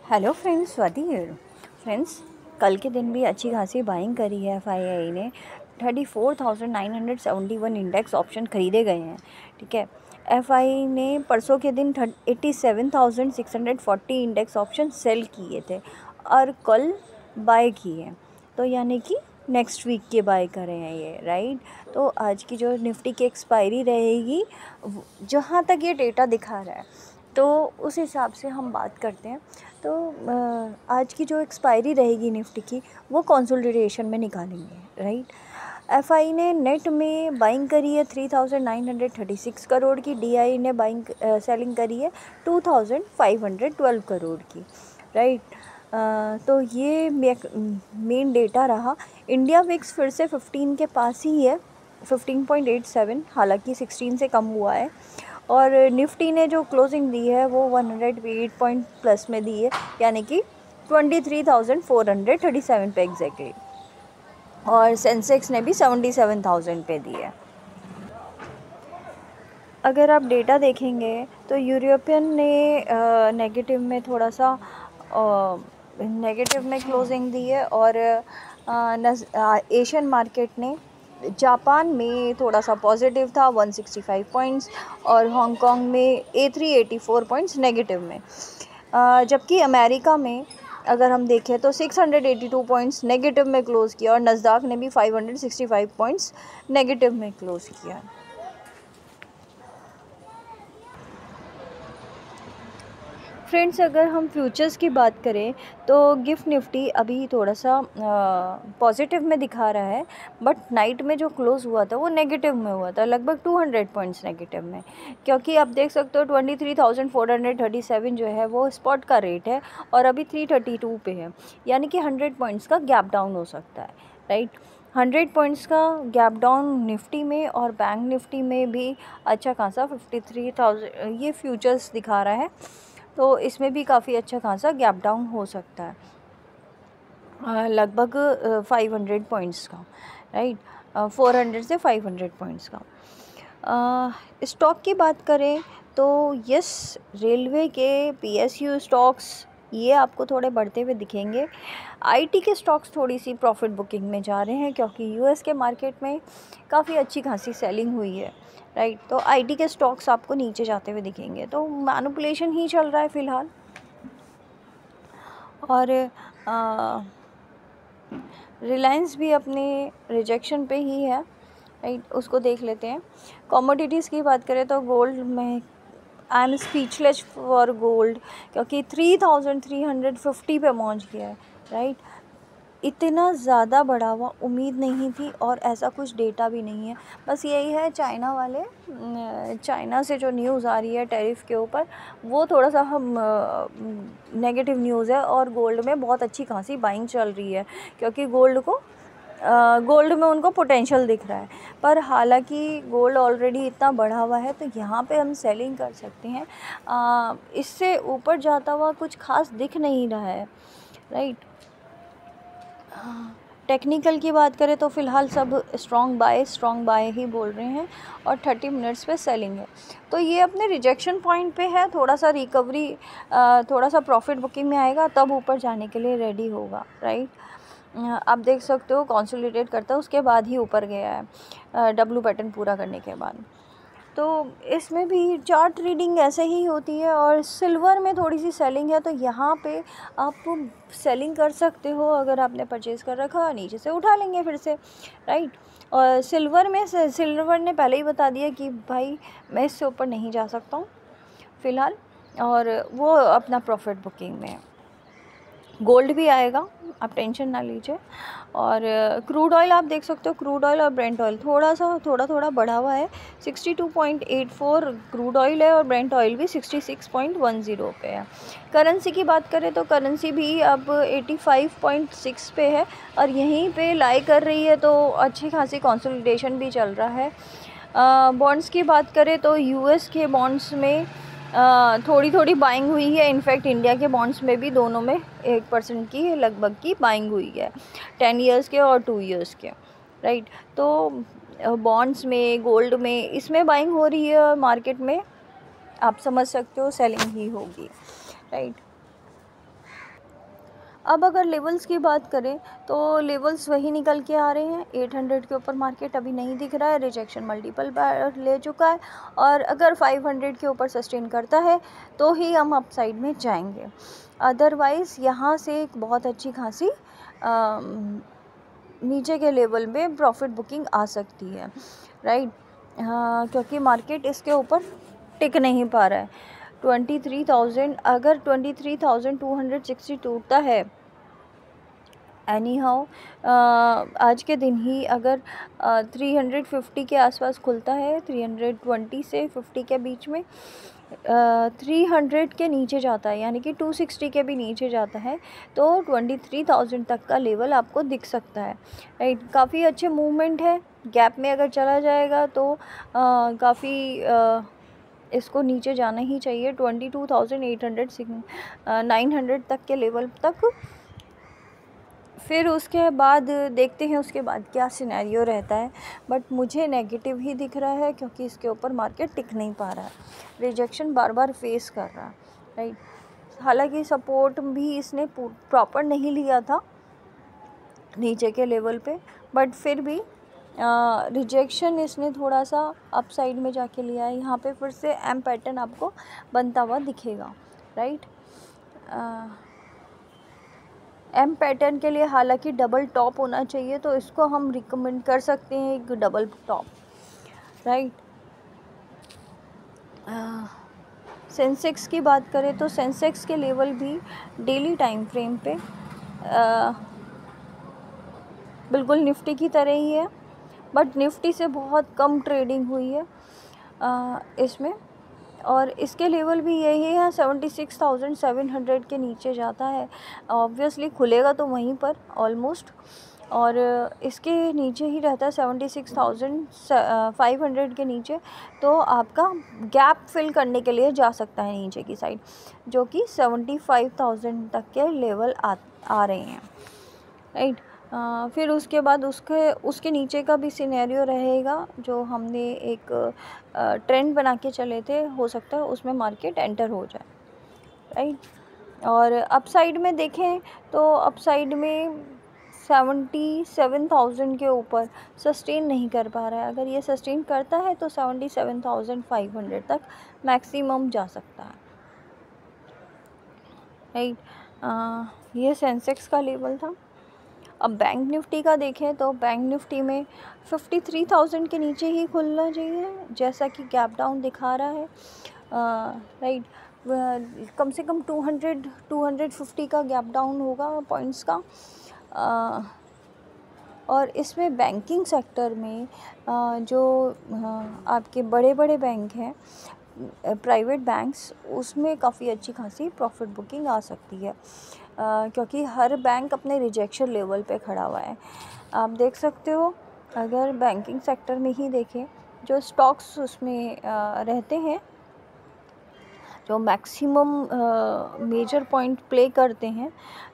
Hello friends, Swati here. Friends, कल के दिन भी अच्छी खासी बाइंग करी है एफआईआई ने। 34,971 इंडेक्स ऑप्शन खरीदे गए हैं। ठीक है, एफआई ने परसों के दिन 87,640 इंडेक्स ऑप्शन सेल किए थे और कल बाय किए, तो यानी कि नेक्स्ट वीक के बाय करें हैं ये, राइट। तो आज की जो निफ्टी की एक्सपायरी रहेगी, जहाँ तक ये डेटा दिखा रहा है, तो उस हिसाब से हम बात करते हैं। तो आज की जो एक्सपायरी रहेगी निफ्टी की, वो कंसोलिडेशन में निकालेंगे, राइट। एफआई ने नेट में बाइंग करी है 3,936 करोड़ की, डीआई ने सेलिंग करी है 2,512 करोड़ की, राइट। तो ये मेन डेटा रहा। इंडिया विक्स फिर से 15 के पास ही है, 15.87, हालांकि 16 से कम हुआ है। और निफ्टी ने जो क्लोजिंग दी है वो 108 पॉइंट प्लस में दी है, यानी कि 23,437 पे एग्जैक्टली। और सेंसेक्स ने भी 77,000 पे दी है। अगर आप डेटा देखेंगे तो यूरोपियन ने नेगेटिव में थोड़ा सा नेगेटिव में क्लोजिंग दी है, और एशियन मार्केट ने, जापान में थोड़ा सा पॉजिटिव था 165 पॉइंट्स, और हांगकांग में A384 पॉइंट्स नेगेटिव में। जबकि अमेरिका में अगर हम देखें तो 682 पॉइंट्स नेगेटिव में क्लोज़ किया, और नस्दाक ने भी 565 पॉइंट्स नेगेटिव में क्लोज़ किया। फ्रेंड्स, अगर हम फ्यूचर्स की बात करें तो गिफ्ट निफ्टी अभी थोड़ा सा पॉजिटिव में दिखा रहा है, बट नाइट में जो क्लोज़ हुआ था वो नेगेटिव में हुआ था, लगभग 200 पॉइंट्स नेगेटिव में। क्योंकि आप देख सकते हो 23,437 जो है वो स्पॉट का रेट है, और अभी 332 पे है, यानी कि 100 पॉइंट्स का गैप डाउन हो सकता है, राइट। 100 पॉइंट्स का गैप डाउन निफ्टी में, और बैंक निफ्टी में भी अच्छा खासा 53,000 ये फ्यूचर्स दिखा रहा है, तो इसमें भी काफ़ी अच्छा खासा गैप डाउन हो सकता है, लगभग 500 पॉइंट्स का, राइट। 400 से 500 पॉइंट्स का। स्टॉक की बात करें तो यस, रेलवे के PSU स्टॉक्स ये आपको थोड़े बढ़ते हुए दिखेंगे। IT के स्टॉक्स थोड़ी सी प्रॉफिट बुकिंग में जा रहे हैं, क्योंकि US के मार्केट में काफ़ी अच्छी खासी सेलिंग हुई है, राइट। तो IT के स्टॉक्स आपको नीचे जाते हुए दिखेंगे, तो मैनिपुलेशन ही चल रहा है फ़िलहाल। और रिलायंस भी अपने रिजेक्शन पे ही है, राइट, उसको देख लेते हैं। कमोडिटीज़ की बात करें तो गोल्ड में I am speechless for gold, क्योंकि 3,350 पे पहुंच गया है, राइट। इतना ज़्यादा बढ़ावा उम्मीद नहीं थी, और ऐसा कुछ डेटा भी नहीं है। बस यही है, चाइना से जो न्यूज़ आ रही है टैरिफ के ऊपर, वो थोड़ा सा हम नेगेटिव न्यूज़ है, और गोल्ड में बहुत अच्छी खासी बाइंग चल रही है, क्योंकि गोल्ड में उनको पोटेंशियल दिख रहा है। पर हालांकि गोल्ड ऑलरेडी इतना बढ़ा हुआ है, तो यहाँ पे हम सेलिंग कर सकते हैं। इससे ऊपर जाता हुआ कुछ खास दिख नहीं रहा है, राइट। टेक्निकल की बात करें तो फ़िलहाल सब स्ट्रॉन्ग बाय ही बोल रहे हैं, और 30 मिनट्स पे सेलिंग है। तो ये अपने रिजेक्शन पॉइंट पे है, थोड़ा सा रिकवरी, थोड़ा सा प्रॉफिट बुकिंग में आएगा तब ऊपर जाने के लिए रेडी होगा, राइट। आप देख सकते हो कंसोलिडेट करता है, उसके बाद ही ऊपर गया है, W पैटर्न पूरा करने के बाद। तो इसमें भी चार्ट रीडिंग ऐसे ही होती है। और सिल्वर में थोड़ी सी सेलिंग है, तो यहाँ पे आप सेलिंग कर सकते हो। अगर आपने परचेज़ कर रखा, नीचे से उठा लेंगे फिर से, राइट। और सिल्वर ने पहले ही बता दिया कि भाई मैं इससे ऊपर नहीं जा सकता हूँ फ़िलहाल, और वो अपना प्रॉफिट बुकिंग में है। गोल्ड भी आएगा, आप टेंशन ना लीजिए। और क्रूड ऑयल आप देख सकते हो, क्रूड ऑयल और ब्रेंट ऑयल थोड़ा बढ़ा हुआ है। 62.84 क्रूड ऑयल है, और ब्रेंट ऑयल भी 66.10 पे है। करेंसी की बात करें तो करेंसी भी अब 85.6 पे है, और यहीं पे लाई कर रही है, तो अच्छी खासी कंसोलिडेशन भी चल रहा है। बॉन्ड्स की बात करें तो US के बॉन्ड्स में थोड़ी बाइंग हुई है। इनफैक्ट इंडिया के बॉन्ड्स में भी, दोनों में 1% की लगभग की बाइंग हुई है, 10 ईयर्स के और 2 ईयर्स के, राइट। तो बॉन्ड्स में, गोल्ड में, इसमें बाइंग हो रही है, मार्केट में आप समझ सकते हो सेलिंग ही होगी, राइट। अब अगर लेवल्स की बात करें तो लेवल्स वही निकल के आ रहे हैं। 800 के ऊपर मार्केट अभी नहीं दिख रहा है, रिजेक्शन मल्टीपल बार ले चुका है, और अगर 500 के ऊपर सस्टेन करता है तो ही हम अपसाइड में जाएंगे। अदरवाइज़ यहाँ से एक बहुत अच्छी खासी नीचे के लेवल में प्रॉफिट बुकिंग आ सकती है, राइट। क्योंकि मार्केट इसके ऊपर टिक नहीं पा रहा है। 23,000, अगर 23,260 टूटता है एनी हाउ, आज के दिन ही अगर 350 के आसपास खुलता है, 320 से 50 के बीच में 300 के नीचे जाता है, यानी कि 260 के भी नीचे जाता है, तो 23,000 तक का लेवल आपको दिख सकता है, राइट। काफ़ी अच्छे मूवमेंट है, गैप में अगर चला जाएगा तो काफ़ी इसको नीचे जाना ही चाहिए 22,800 900 तक के लेवल तक। फिर उसके बाद देखते हैं उसके बाद क्या सिनेरियो रहता है, बट मुझे नेगेटिव ही दिख रहा है क्योंकि इसके ऊपर मार्केट टिक नहीं पा रहा है, रिजेक्शन बार बार फेस कर रहा है, राइट। हालांकि सपोर्ट भी इसने प्रॉपर नहीं लिया था नीचे के लेवल पे, बट फिर भी रिजेक्शन इसने थोड़ा सा अपसाइड में जाके लिया है। यहाँ पे फिर से एम पैटर्न आपको बनता हुआ दिखेगा, राइट। एम पैटर्न के लिए हालांकि डबल टॉप होना चाहिए, तो इसको हम रिकमेंड कर सकते हैं एक डबल टॉप, राइट। सेंसेक्स की बात करें तो सेंसेक्स के लेवल भी डेली टाइम फ्रेम पे बिल्कुल निफ्टी की तरह ही है, बट निफ्टी से बहुत कम ट्रेडिंग हुई है इसमें, और इसके लेवल भी यही है 76,700 के नीचे जाता है, ऑब्वियसली खुलेगा तो वहीं पर ऑलमोस्ट, और इसके नीचे ही रहता है 76,500 के नीचे, तो आपका गैप फिल करने के लिए जा सकता है नीचे की साइड, जो कि 75,000 तक के लेवल आ रहे हैं, राइट। फिर उसके बाद उसके नीचे का भी सिनेरियो रहेगा, जो हमने एक ट्रेंड बना के चले थे, हो सकता है उसमें मार्केट एंटर हो जाए, राइट। और अपसाइड में देखें तो अपसाइड में 77,000 के ऊपर सस्टेन नहीं कर पा रहा है। अगर ये सस्टेन करता है तो 77,500 तक मैक्सिमम जा सकता है, राइट। ये सेंसेक्स का लेवल था। अब बैंक निफ्टी का देखें तो बैंक निफ्टी में 53,000 के नीचे ही खुलना चाहिए, जैसा कि गैप डाउन दिखा रहा है, राइट। कम से कम 250 का गैप डाउन होगा पॉइंट्स का, और इसमें बैंकिंग सेक्टर में जो आपके बड़े बड़े बैंक हैं, प्राइवेट बैंक्स, उसमें काफ़ी अच्छी खासी प्रॉफिट बुकिंग आ सकती है, क्योंकि हर बैंक अपने रिजेक्शन लेवल पे खड़ा हुआ है। आप देख सकते हो, अगर बैंकिंग सेक्टर में ही देखें, जो स्टॉक्स उसमें रहते हैं, जो मैक्सिमम मेजर पॉइंट प्ले करते हैं,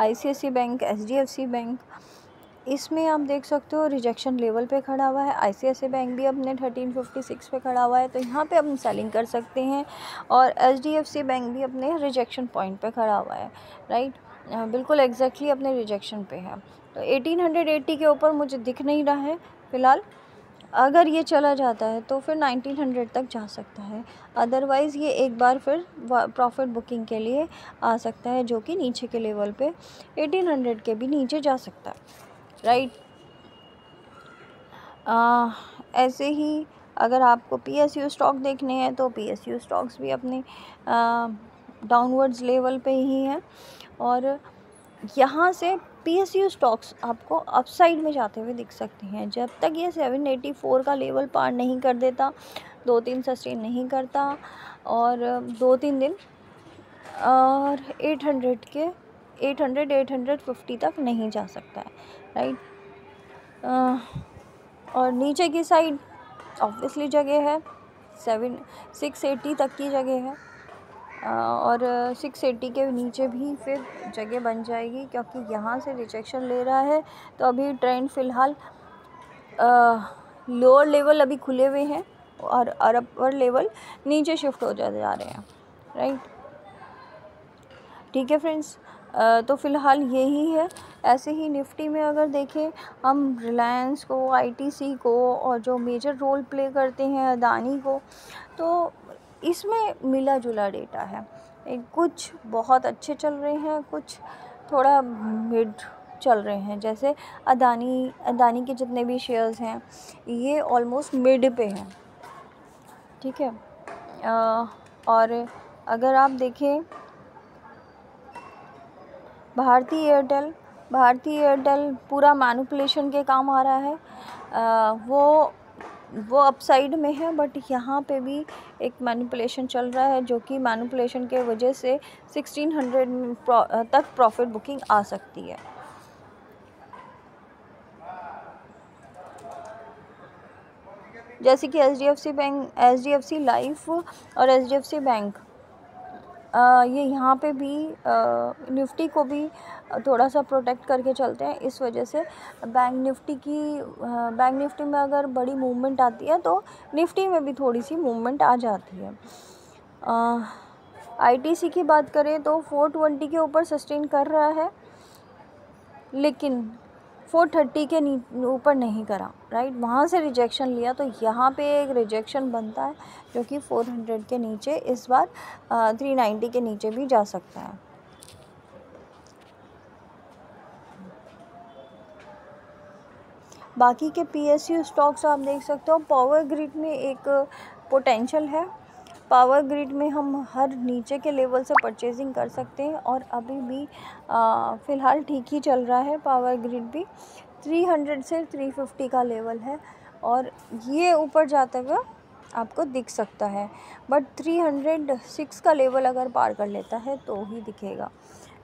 ICICI बैंक, HDFC बैंक, इसमें आप देख सकते हो रिजेक्शन लेवल पे खड़ा हुआ है। ICICI बैंक भी अपने 1356 पे खड़ा हुआ है, तो यहाँ पे हम सेलिंग कर सकते हैं, और HDFC बैंक भी अपने रिजेक्शन पॉइंट पे खड़ा हुआ है, राइट। बिल्कुल एग्जैक्टली अपने रिजेक्शन पे है, तो 1880 के ऊपर मुझे दिख नहीं रहा है फ़िलहाल। अगर ये चला जाता है तो फिर 1900 तक जा सकता है, अदरवाइज़ ये एक बार फिर प्रॉफिट बुकिंग के लिए आ सकता है, जो कि नीचे के लेवल पे 1800 के भी नीचे जा सकता है, राइट। ऐसे ही अगर आपको PSU स्टॉक देखने हैं तो PSU स्टॉक्स भी अपने डाउनवर्ड्स लेवल पे ही हैं, और यहाँ से PSU स्टॉक्स आपको अपसाइड में जाते हुए दिख सकते हैं, जब तक ये 784 का लेवल पार नहीं कर देता, 2-3 सस्टेन नहीं करता, और 2-3 दिन और 850 तक नहीं जा सकता है, राइट। और नीचे की साइड ऑब्वियसली जगह है, 680 तक की जगह है, और 680 के नीचे भी फिर जगह बन जाएगी, क्योंकि यहाँ से रिजेक्शन ले रहा है, तो अभी ट्रेंड फ़िलहाल लोअर लेवल अभी खुले हुए हैं, और अपर लेवल नीचे शिफ्ट हो जा रहे हैं, राइट। ठीक है फ्रेंड्स, तो फ़िलहाल यही है। ऐसे ही निफ्टी में अगर देखें हम रिलायंस को, आईटीसी को और जो मेजर रोल प्ले करते हैं अदानी को, तो इसमें मिला जुला डेटा है। कुछ बहुत अच्छे चल रहे हैं, कुछ थोड़ा मिड चल रहे हैं। जैसे अदानी के जितने भी शेयर्स हैं ये ऑलमोस्ट मिड पे हैं, ठीक है। और अगर आप देखें भारती एयरटेल पूरा मैनिपुलेशन के काम आ रहा है। वो अपसाइड में है, बट यहाँ पे भी एक मैनिपुलेशन चल रहा है, जो कि मैनिपुलेशन के वजह से 1600 तक प्रॉफिट बुकिंग आ सकती है। जैसे कि एचडीएफसी लाइफ और एचडीएफसी बैंक, ये यहाँ पे भी निफ्टी को भी थोड़ा सा प्रोटेक्ट करके चलते हैं। इस वजह से बैंक निफ्टी में अगर बड़ी मूवमेंट आती है तो निफ्टी में भी थोड़ी सी मूवमेंट आ जाती है। आईटीसी की बात करें तो 420 के ऊपर सस्टेन कर रहा है, लेकिन 430 के ऊपर नहीं करा, राइट। वहाँ से रिजेक्शन लिया, तो यहाँ पे एक रिजेक्शन बनता है जो कि 400 के नीचे, इस बार 390 के नीचे भी जा सकता है। बाकी के पीएसयू स्टॉक्स आप देख सकते हो। पावर ग्रिड में एक पोटेंशियल है। पावर ग्रिड में हम हर नीचे के लेवल से परचेजिंग कर सकते हैं, और अभी भी फ़िलहाल ठीक ही चल रहा है। पावर ग्रिड भी 300 से 350 का लेवल है, और ये ऊपर जाते हुए आपको दिख सकता है, बट 306 का लेवल अगर पार कर लेता है तो ही दिखेगा,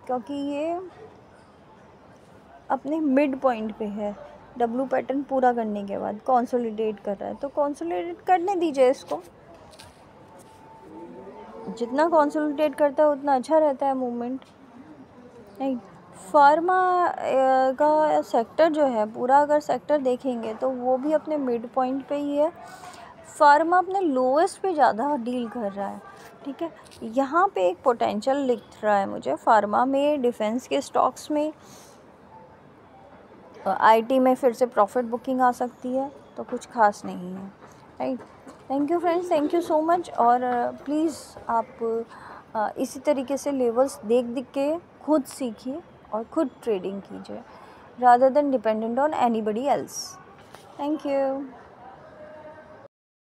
क्योंकि ये अपने मिड पॉइंट पे है। डब्लू पैटर्न पूरा करने के बाद कंसोलिडेट कर रहा है, तो कंसोलिडेट करने दीजिए इसको। जितना कंसोलिडेट करता है उतना अच्छा रहता है मूवमेंट, नहीं। फार्मा का सेक्टर जो है पूरा, अगर सेक्टर देखेंगे तो वो भी अपने मिड पॉइंट पे ही है। फार्मा अपने लोएस्ट पे ज़्यादा डील कर रहा है, ठीक है। यहाँ पे एक पोटेंशियल दिख रहा है मुझे फार्मा में, डिफेंस के स्टॉक्स में, आईटी में फिर से प्रॉफिट बुकिंग आ सकती है, तो कुछ खास नहीं है, right. Thank you friends, thank you so much. और प्लीज़ आप इसी तरीके से लेवल्स देख के खुद सीखिए और खुद ट्रेडिंग कीजिए, rather than dependent on anybody else. Thank you.